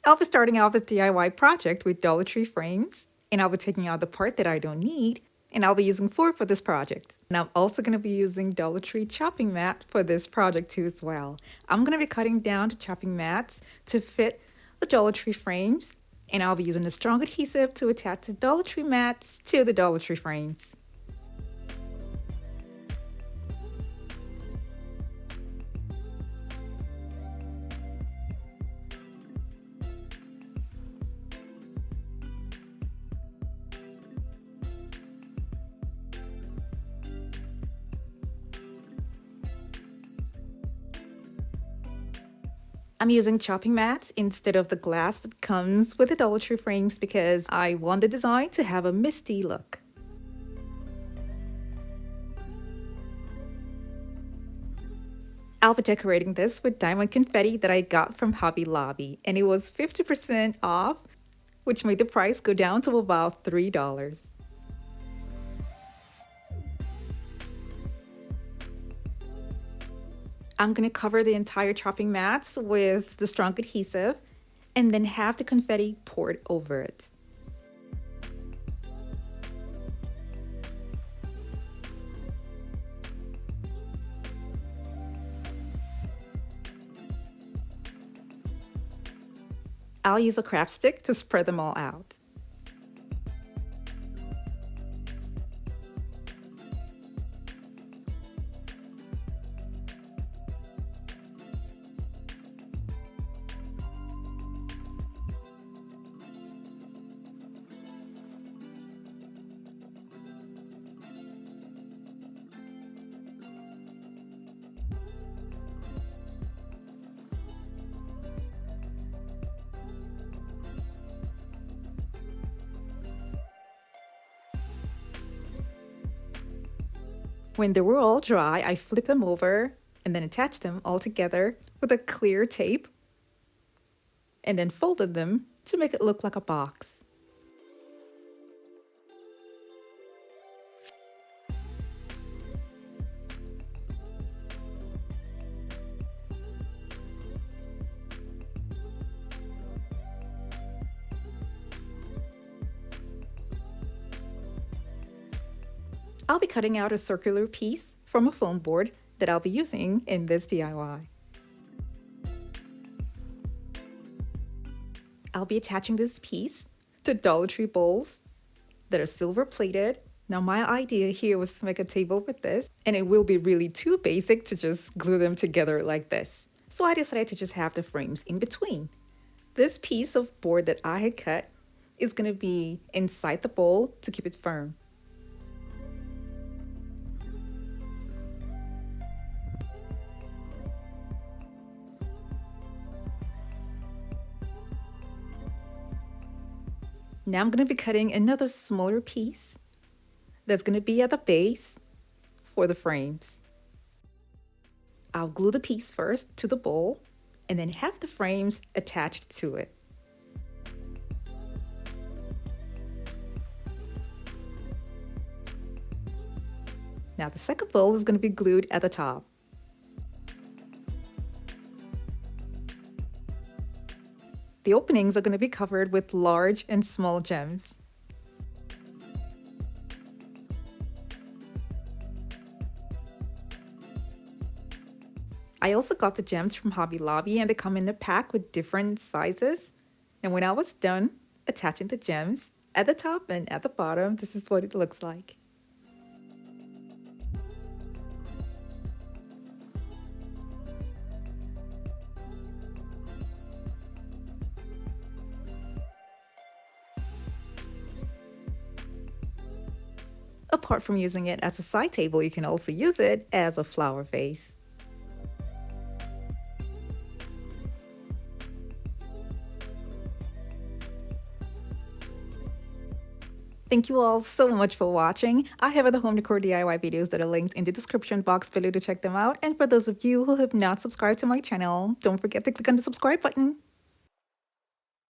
I'll be starting off this DIY project with Dollar Tree frames, and I'll be taking out the part that I don't need, and I'll be using 4 for this project. And I'm also going to be using Dollar Tree chopping mat for this project too as well. I'm going to be cutting down the chopping mats to fit the Dollar Tree frames, and I'll be using a strong adhesive to attach the Dollar Tree mats to the Dollar Tree frames. I'm using chopping mats instead of the glass that comes with the Dollar Tree frames because I want the design to have a misty look. I'll be decorating this with diamond confetti that I got from Hobby Lobby, and it was 50% off, which made the price go down to about $3. I'm going to cover the entire chopping mats with the strong adhesive and then have the confetti poured over it. I'll use a craft stick to spread them all out. When they were all dry, I flipped them over and then attached them all together with a clear tape and then folded them to make it look like a box. I'll be cutting out a circular piece from a foam board that I'll be using in this DIY. I'll be attaching this piece to Dollar Tree bowls that are silver plated. Now my idea here was to make a table with this, and it will be really too basic to just glue them together like this. So I decided to just have the frames in between. This piece of board that I had cut is going to be inside the bowl to keep it firm. Now I'm going to be cutting another smaller piece that's going to be at the base for the frames. I'll glue the piece first to the bowl and then have the frames attached to it. Now the second bowl is going to be glued at the top. The openings are going to be covered with large and small gems. I also got the gems from Hobby Lobby, and they come in a pack with different sizes. And when I was done attaching the gems at the top and at the bottom, this is what it looks like. Apart from using it as a side table, you can also use it as a flower vase. Thank you all so much for watching. I have other home decor DIY videos that are linked in the description box below to check them out. And for those of you who have not subscribed to my channel, don't forget to click on the subscribe button.